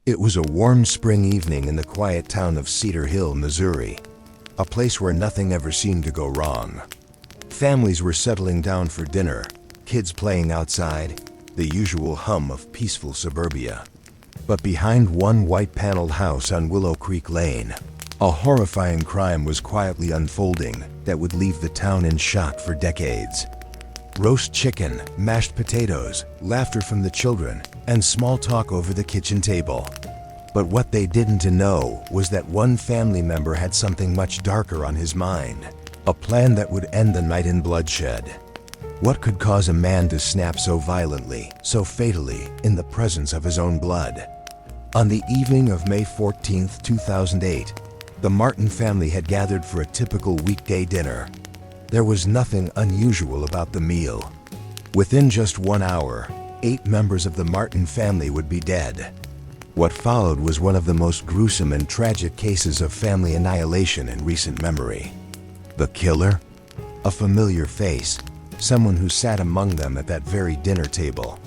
It was a warm spring evening in the quiet town of Cedar Hill, Missouri, a place where nothing ever seemed to go wrong. Families were settling down for dinner, kids playing outside, the usual hum of peaceful suburbia. But behind one white-paneled house on Willow Creek Lane, a horrifying crime was quietly unfolding that would leave the town in shock for decades. Roast chicken, mashed potatoes, laughter from the children, and small talk over the kitchen table. But what they didn't know was that one family member had something much darker on his mind, a plan that would end the night in bloodshed. What could cause a man to snap so violently, so fatally, in the presence of his own blood? On the evening of May 14, 2008, the Martin family had gathered for a typical weekday dinner. There was nothing unusual about the meal. Within just 1 hour, 8 members of the Martin family would be dead. What followed was one of the most gruesome and tragic cases of family annihilation in recent memory. The killer? A familiar face, someone who sat among them at that very dinner table.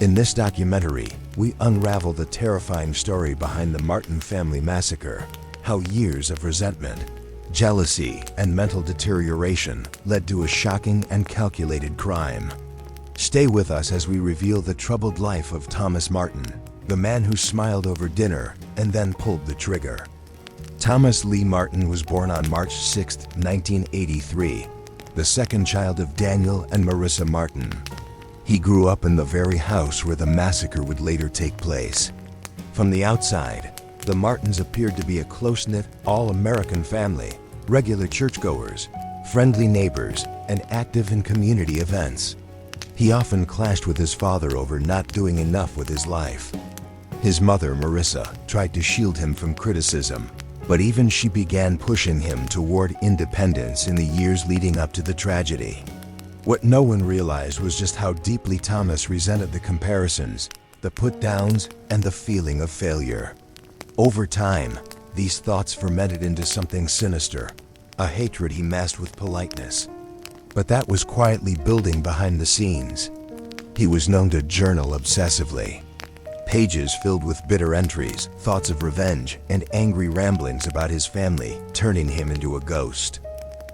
In this documentary, we unravel the terrifying story behind the Martin family massacre, how years of resentment, jealousy, and mental deterioration led to a shocking and calculated crime. Stay with us as we reveal the troubled life of Thomas Martin, the man who smiled over dinner and then pulled the trigger. Thomas Lee Martin was born on March 6, 1983, the second child of Daniel and Marissa Martin. He grew up in the very house where the massacre would later take place. From the outside, the Martins appeared to be a close-knit, all-American family, regular churchgoers, friendly neighbors, and active in community events. He often clashed with his father over not doing enough with his life. His mother, Marissa, tried to shield him from criticism, but even she began pushing him toward independence in the years leading up to the tragedy. What no one realized was just how deeply Thomas resented the comparisons, the put-downs, and the feeling of failure. Over time, these thoughts fermented into something sinister, a hatred he masked with politeness. But that was quietly building behind the scenes. He was known to journal obsessively. Pages filled with bitter entries, thoughts of revenge, and angry ramblings about his family, turning him into a ghost.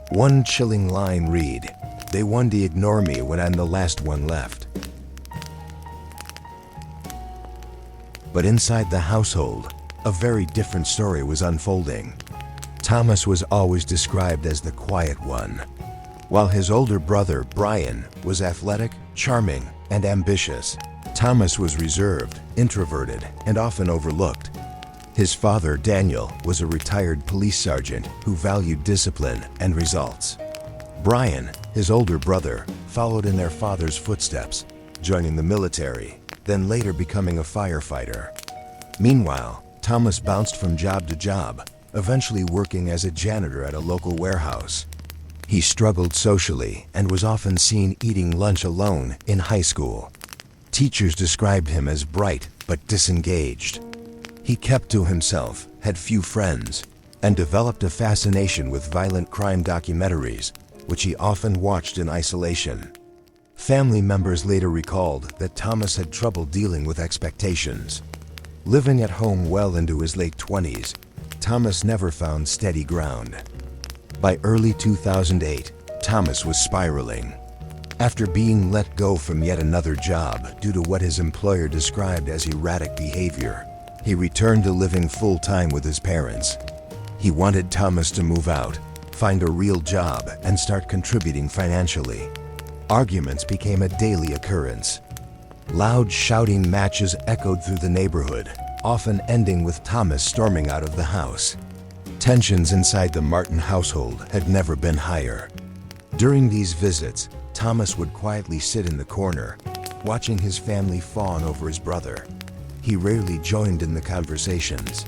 One chilling line read, "They want to ignore me when I'm the last one left." But inside the household, a very different story was unfolding. Thomas was always described as the quiet one, while his older brother, Brian, was athletic, charming, and ambitious. Thomas was reserved, introverted, and often overlooked. His father, Daniel, was a retired police sergeant who valued discipline and results. Brian, his older brother, followed in their father's footsteps, joining the military, then later becoming a firefighter. Meanwhile, Thomas bounced from job to job, eventually working as a janitor at a local warehouse. He struggled socially and was often seen eating lunch alone in high school. Teachers described him as bright but disengaged. He kept to himself, had few friends, and developed a fascination with violent crime documentaries, which he often watched in isolation. Family members later recalled that Thomas had trouble dealing with expectations. Living at home well into his late 20s, Thomas never found steady ground. By early 2008, Thomas was spiraling. After being let go from yet another job due to what his employer described as erratic behavior, he returned to living full-time with his parents. He wanted Thomas to move out, find a real job, and start contributing financially. Arguments became a daily occurrence. Loud shouting matches echoed through the neighborhood, often ending with Thomas storming out of the house. Tensions inside the Martin household had never been higher. During these visits, Thomas would quietly sit in the corner, watching his family fawn over his brother. He rarely joined in the conversations.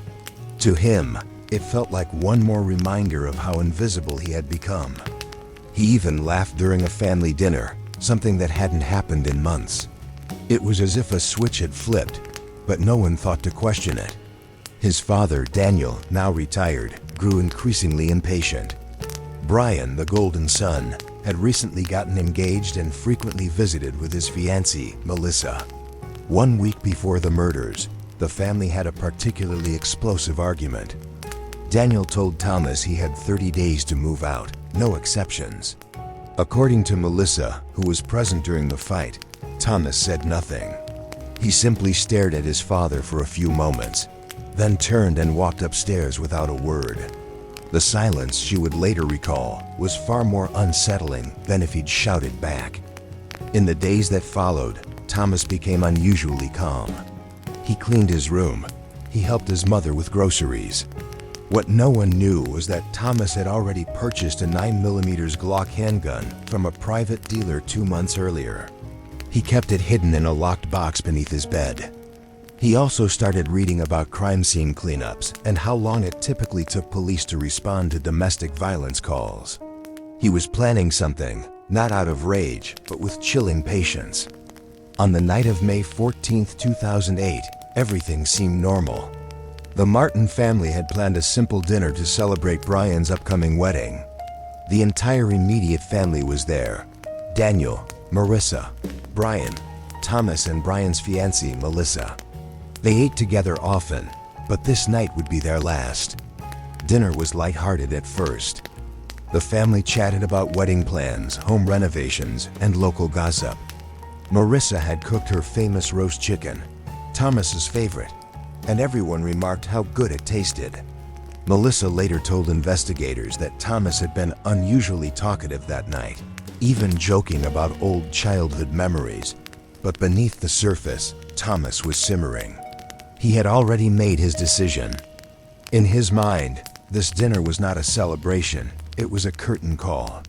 To him, it felt like one more reminder of how invisible he had become. He even laughed during a family dinner, something that hadn't happened in months. It was as if a switch had flipped, but no one thought to question it. His father, Daniel, now retired, grew increasingly impatient. Brian, the golden son, had recently gotten engaged and frequently visited with his fiancée, Melissa. 1 week before the murders, The family had a particularly explosive argument. Daniel told Thomas he had 30 days to move out, no exceptions. According to Melissa, who was present during the fight, Thomas said nothing. He simply stared at his father for a few moments, then turned and walked upstairs without a word. The silence, she would later recall, was far more unsettling than if he'd shouted back. In the days that followed, Thomas became unusually calm. He cleaned his room. He helped his mother with groceries. What no one knew was that Thomas had already purchased a 9mm Glock handgun from a private dealer 2 months earlier. He kept it hidden in a locked box beneath his bed. He also started reading about crime scene cleanups and how long it typically took police to respond to domestic violence calls. He was planning something, not out of rage, but with chilling patience. On the night of May 14, 2008, everything seemed normal. The Martin family had planned a simple dinner to celebrate Brian's upcoming wedding. The entire immediate family was there: Daniel, Marissa, Brian, Thomas, and Brian's fiancée, Melissa. They ate together often, but this night would be their last. Dinner was lighthearted at first. The family chatted about wedding plans, home renovations, and local gossip. Marissa had cooked her famous roast chicken, Thomas's favorite, and everyone remarked how good it tasted. Melissa later told investigators that Thomas had been unusually talkative that night, even joking about old childhood memories. But beneath the surface, Thomas was simmering. He had already made his decision. In his mind, this dinner was not a celebration, it was a curtain call.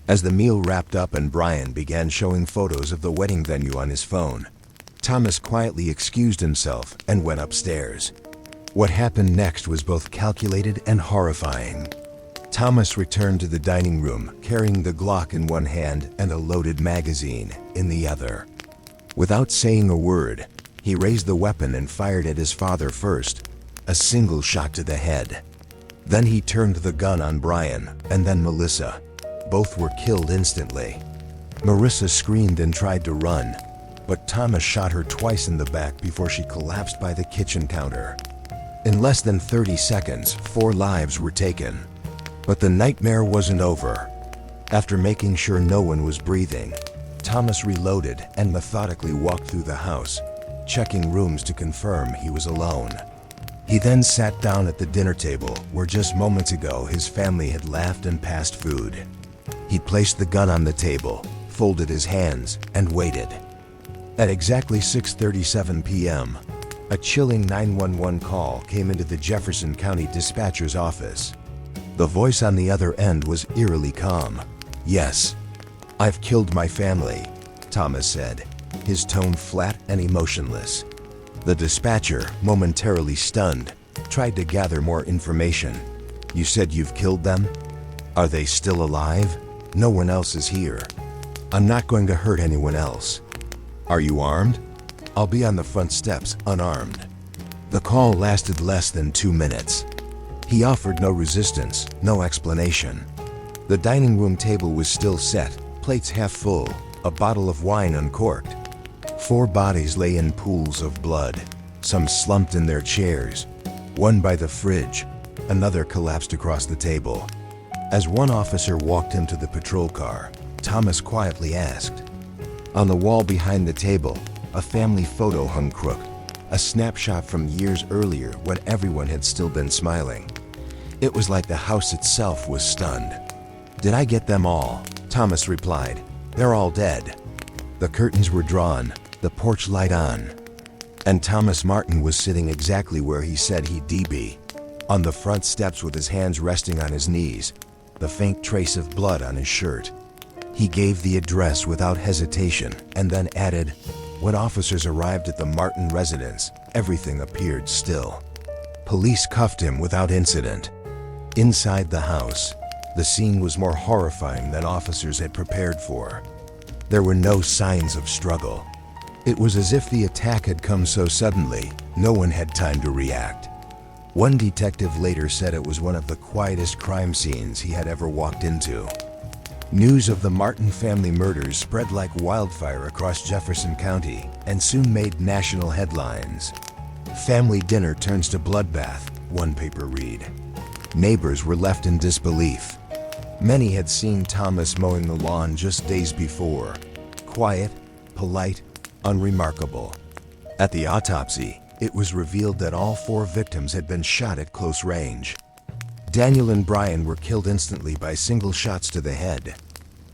As the meal wrapped up and Brian began showing photos of the wedding venue on his phone, Thomas quietly excused himself and went upstairs. What happened next was both calculated and horrifying. Thomas returned to the dining room, carrying the Glock in one hand and a loaded magazine in the other. Without saying a word, he raised the weapon and fired at his father first, a single shot to the head. Then he turned the gun on Brian and then Melissa. Both were killed instantly. Marissa screamed and tried to run, but Thomas shot her twice in the back before she collapsed by the kitchen counter. In less than 30 seconds, 4 lives were taken. But the nightmare wasn't over. After making sure no one was breathing, Thomas reloaded and methodically walked through the house, checking rooms to confirm he was alone. He then sat down at the dinner table where just moments ago his family had laughed and passed food. He placed the gun on the table, folded his hands, and waited. At exactly 6:37 p.m., a chilling 911 call came into the Jefferson County Dispatcher's office. The voice on the other end was eerily calm. "Yes, I've killed my family," Thomas said, his tone flat and emotionless. The dispatcher, momentarily stunned, tried to gather more information. "You said you've killed them? Are they still alive? No one else is here. I'm not going to hurt anyone else. Are you armed? I'll be on the front steps, unarmed." The call lasted less than 2 minutes. He offered no resistance, no explanation. The dining room table was still set, plates half full, a bottle of wine uncorked. 4 bodies lay in pools of blood, some slumped in their chairs, one by the fridge, another collapsed across the table. As one officer walked him to the patrol car, Thomas quietly asked. On the wall behind the table, a family photo hung crooked, a snapshot from years earlier when everyone had still been smiling. It was like the house itself was stunned. "Did I get them all?" Thomas replied. "They're all dead." The curtains were drawn, the porch light on, and Thomas Martin was sitting exactly where he said he'd be, on the front steps with his hands resting on his knees, the faint trace of blood on his shirt. He gave the address without hesitation and then added, "When officers arrived at the Martin residence, everything appeared still." Police cuffed him without incident. Inside the house, the scene was more horrifying than officers had prepared for. There were no signs of struggle. It was as if the attack had come so suddenly, no one had time to react. One detective later said it was one of the quietest crime scenes he had ever walked into. News of the Martin family murders spread like wildfire across Jefferson County and soon made national headlines. Family dinner turns to bloodbath, one paper read. Neighbors were left in disbelief. Many had seen Thomas mowing the lawn just days before. Quiet, polite, unremarkable. At the autopsy, it was revealed that all 4 victims had been shot at close range. Daniel and Brian were killed instantly by single shots to the head.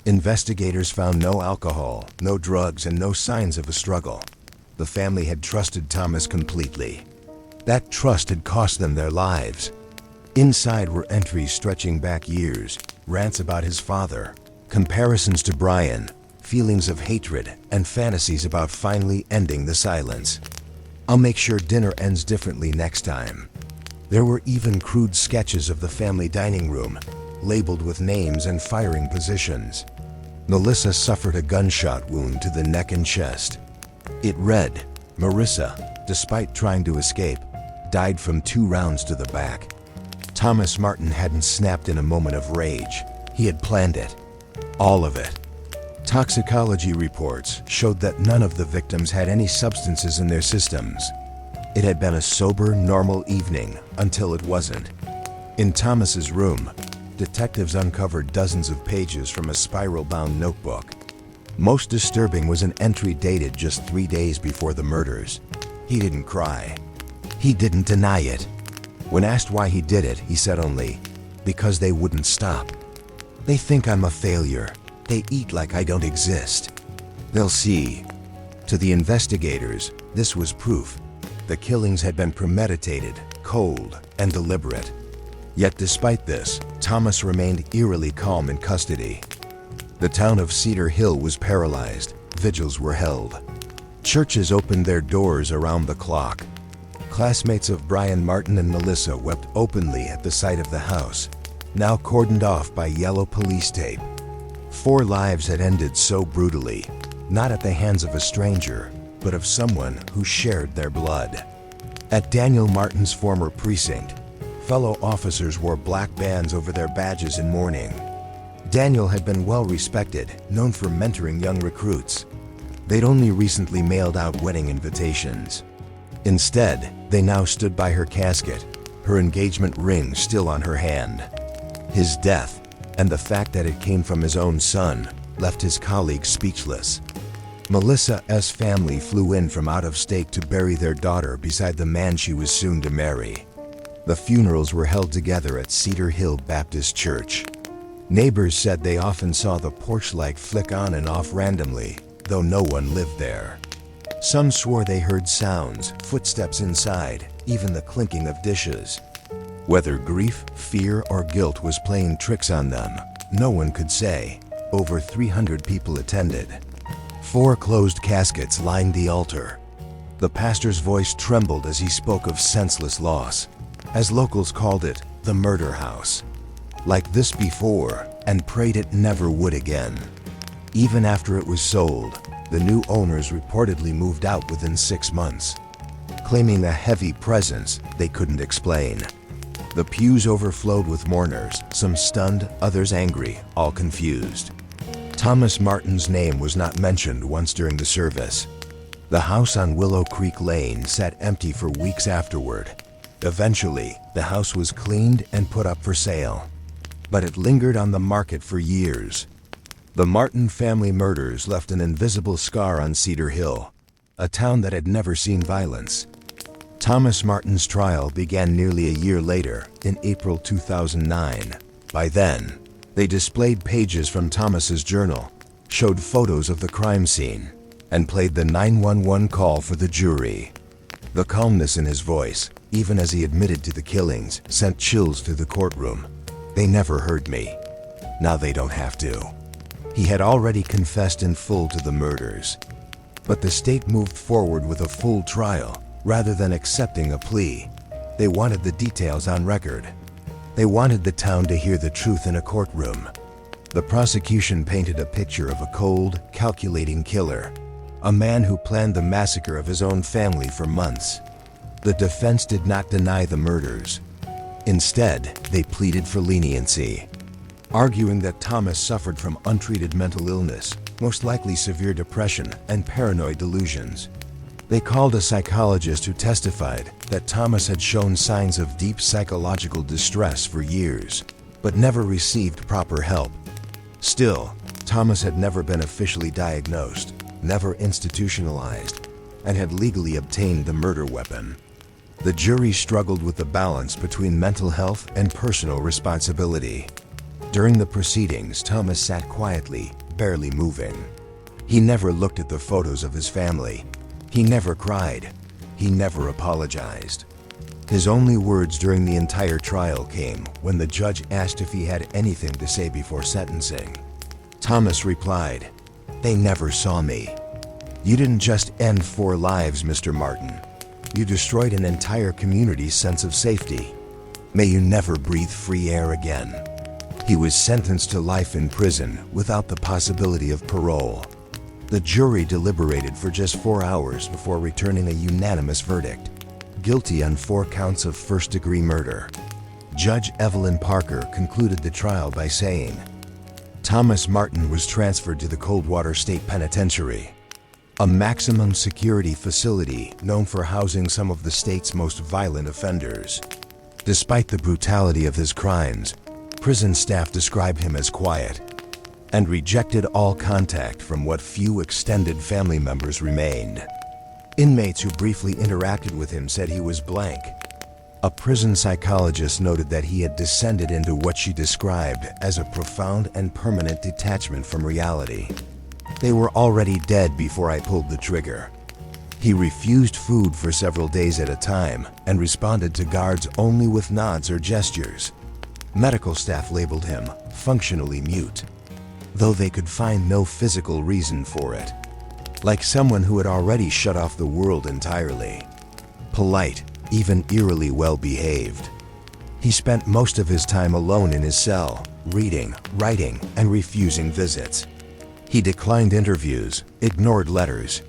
Investigators found no alcohol, no drugs, and no signs of a struggle. The family had trusted Thomas completely. That trust had cost them their lives. Inside were entries stretching back years, rants about his father, comparisons to Brian, feelings of hatred, and fantasies about finally ending the silence. I'll make sure dinner ends differently next time. There were even crude sketches of the family dining room, labeled with names and firing positions. Melissa suffered a gunshot wound to the neck and chest. It read, Marissa, despite trying to escape, died from 2 rounds to the back. Thomas Martin hadn't snapped in a moment of rage. He had planned it. All of it. Toxicology reports showed that none of the victims had any substances in their systems. It had been a sober, normal evening until it wasn't. In Thomas's room, detectives uncovered dozens of pages from a spiral-bound notebook. Most disturbing was an entry dated just 3 days before the murders. He didn't cry. He didn't deny it. When asked why he did it, he said only, because they wouldn't stop. They think I'm a failure. They eat like I don't exist. They'll see. To the investigators, this was proof. The killings had been premeditated, cold, and deliberate. Yet despite this, Thomas remained eerily calm in custody. The town of Cedar Hill was paralyzed. Vigils were held. Churches opened their doors around the clock. Classmates of Brian Martin and Melissa wept openly at the sight of the house, now cordoned off by yellow police tape. 4 lives had ended so brutally, not at the hands of a stranger, but of someone who shared their blood. At Daniel Martin's former precinct, fellow officers wore black bands over their badges in mourning. Daniel had been well respected, known for mentoring young recruits. They'd only recently mailed out wedding invitations. Instead, they now stood by her casket, her engagement ring still on her hand. His death, and the fact that it came from his own son, left his colleagues speechless. Melissa's family flew in from out of state to bury their daughter beside the man she was soon to marry. The funerals were held together at Cedar Hill Baptist Church. Neighbors said they often saw the porch light flick on and off randomly, though no one lived there. Some swore they heard sounds, footsteps inside, even the clinking of dishes. Whether grief, fear, or guilt was playing tricks on them, no one could say. Over 300 people attended. 4 closed caskets lined the altar. The pastor's voice trembled as he spoke of senseless loss. As locals called it, the murder house. Like this before, and prayed it never would again. Even after it was sold, the new owners reportedly moved out within 6 months, claiming a heavy presence they couldn't explain. The pews overflowed with mourners, some stunned, others angry, all confused. Thomas Martin's name was not mentioned once during the service. The house on Willow Creek Lane sat empty for weeks afterward. Eventually, the house was cleaned and put up for sale. But it lingered on the market for years. The Martin family murders left an invisible scar on Cedar Hill, a town that had never seen violence. Thomas Martin's trial began nearly a year later, in April 2009. By then, they displayed pages from Thomas's journal, showed photos of the crime scene, and played the 911 call for the jury. The calmness in his voice, even as he admitted to the killings, sent chills through the courtroom. They never heard me. Now they don't have to. He had already confessed in full to the murders. But the state moved forward with a full trial, rather than accepting a plea. They wanted the details on record. They wanted the town to hear the truth in a courtroom. The prosecution painted a picture of a cold, calculating killer, a man who planned the massacre of his own family for months. The defense did not deny the murders. Instead, they pleaded for leniency, arguing that Thomas suffered from untreated mental illness, most likely severe depression and paranoid delusions. They called a psychologist who testified that Thomas had shown signs of deep psychological distress for years, but never received proper help. Still, Thomas had never been officially diagnosed, never institutionalized, and had legally obtained the murder weapon. The jury struggled with the balance between mental health and personal responsibility. During the proceedings, Thomas sat quietly, barely moving. He never looked at the photos of his family. He never cried. He never apologized. His only words during the entire trial came when the judge asked if he had anything to say before sentencing. Thomas replied, "They never saw me. You didn't just end 4 lives, Mr. Martin. You destroyed an entire community's sense of safety. May you never breathe free air again." He was sentenced to life in prison without the possibility of parole. The jury deliberated for just 4 hours before returning a unanimous verdict: guilty on 4 counts of first-degree murder. Judge Evelyn Parker concluded the trial by saying, "Thomas Martin was transferred to the Coldwater State Penitentiary, a maximum security facility known for housing some of the state's most violent offenders. Despite the brutality of his crimes, prison staff described him as quiet and rejected all contact from what few extended family members remained. Inmates who briefly interacted with him said he was blank." A prison psychologist noted that he had descended into what she described as a profound and permanent detachment from reality. "They were already dead before I pulled the trigger." He refused food for several days at a time and responded to guards only with nods or gestures. Medical staff labeled him functionally mute, though they could find no physical reason for it. Like someone who had already shut off the world entirely. Polite, even eerily well-behaved. He spent most of his time alone in his cell, reading, writing, and refusing visits. He declined interviews, ignored letters.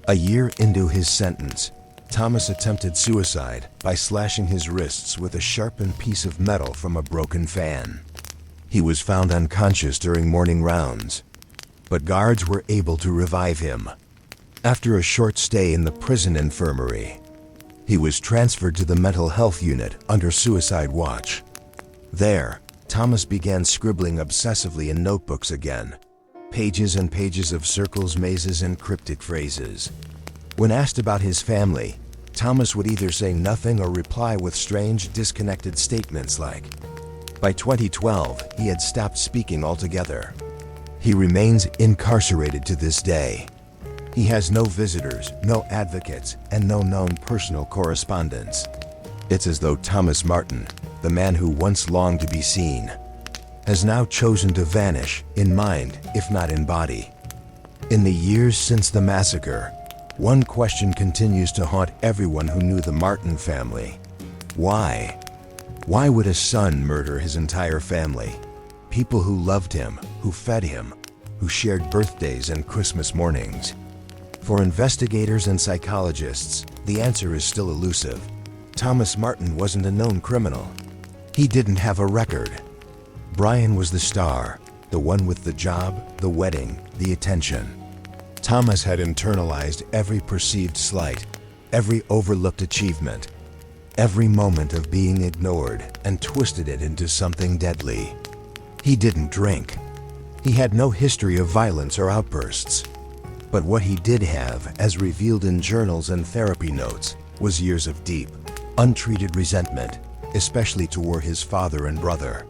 A year into his sentence, Thomas attempted suicide by slashing his wrists with a sharpened piece of metal from a broken fan. He was found unconscious during morning rounds, but guards were able to revive him. After a short stay in the prison infirmary, he was transferred to the mental health unit under suicide watch. There, Thomas began scribbling obsessively in notebooks again, pages and pages of circles, mazes, and cryptic phrases. When asked about his family, Thomas would either say nothing or reply with strange, disconnected statements like, by 2012, he had stopped speaking altogether. He remains incarcerated to this day. He has no visitors, no advocates, and no known personal correspondence. It's as though Thomas Martin, the man who once longed to be seen, has now chosen to vanish in mind, if not in body. In the years since the massacre, one question continues to haunt everyone who knew the Martin family. Why? Why would a son murder his entire family? People who loved him, who fed him, who shared birthdays and Christmas mornings. For investigators and psychologists, the answer is still elusive. Thomas Martin wasn't a known criminal. He didn't have a record. Brian was the star, the one with the job, the wedding, the attention. Thomas had internalized every perceived slight, every overlooked achievement, every moment of being ignored, and twisted it into something deadly. He didn't drink. He had no history of violence or outbursts. But what he did have, as revealed in journals and therapy notes, was years of deep, untreated resentment, especially toward his father and brother.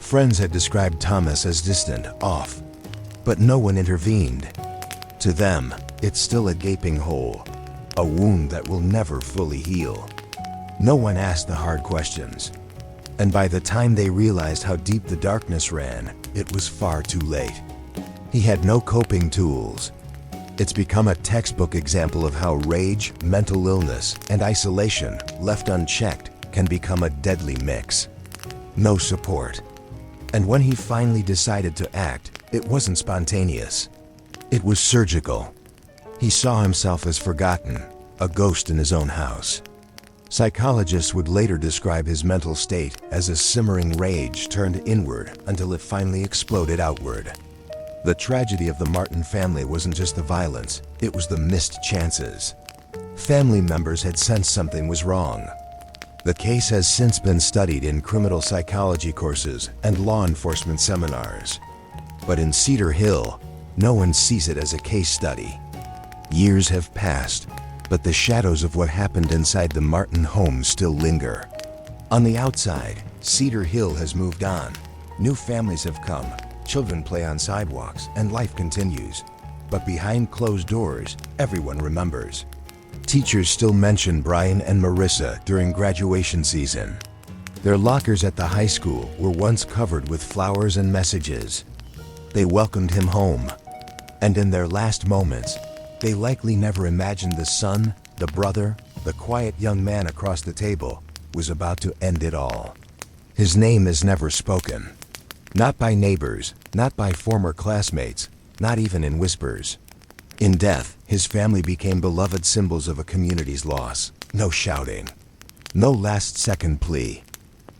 Friends had described Thomas as distant, off, but no one intervened. To them, it's still a gaping hole, a wound that will never fully heal. No one asked the hard questions, and by the time they realized how deep the darkness ran, it was far too late. He had no coping tools. It's become a textbook example of how rage, mental illness, and isolation, left unchecked, can become a deadly mix. No support. And when he finally decided to act, it wasn't spontaneous. It was surgical. He saw himself as forgotten, a ghost in his own house. Psychologists would later describe his mental state as a simmering rage turned inward until it finally exploded outward. The tragedy of the Martin family wasn't just the violence, it was the missed chances. Family members had sensed something was wrong. The case has since been studied in criminal psychology courses and law enforcement seminars. But in Cedar Hill, no one sees it as a case study. Years have passed, but the shadows of what happened inside the Martin home still linger. On the outside, Cedar Hill has moved on. New families have come, children play on sidewalks, and life continues. But behind closed doors, everyone remembers. Teachers still mention Brian and Marissa during graduation season. Their lockers at the high school were once covered with flowers and messages. They welcomed him home. And in their last moments, they likely never imagined the son, the brother, the quiet young man across the table was about to end it all. His name is never spoken. Not by neighbors, not by former classmates, not even in whispers. In death, his family became beloved symbols of a community's loss. No shouting. No last-second plea.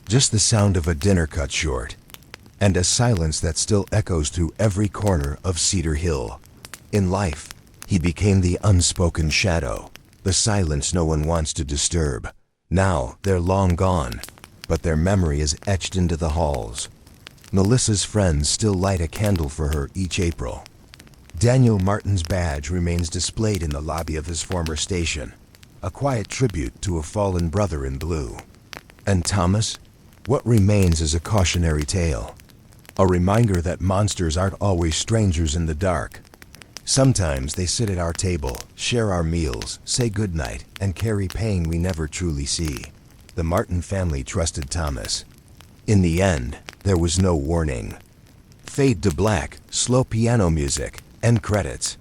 Just the sound of a dinner cut short. And a silence that still echoes through every corner of Cedar Hill. In life, he became the unspoken shadow, the silence no one wants to disturb. Now, they're long gone, but their memory is etched into the halls. Melissa's friends still light a candle for her each April. Daniel Martin's badge remains displayed in the lobby of his former station, a quiet tribute to a fallen brother in blue. And Thomas? What remains is a cautionary tale. A reminder that monsters aren't always strangers in the dark. Sometimes they sit at our table, share our meals, say goodnight, and carry pain we never truly see. The Martin family trusted Thomas. In the end, there was no warning. Fade to black, slow piano music, end credits.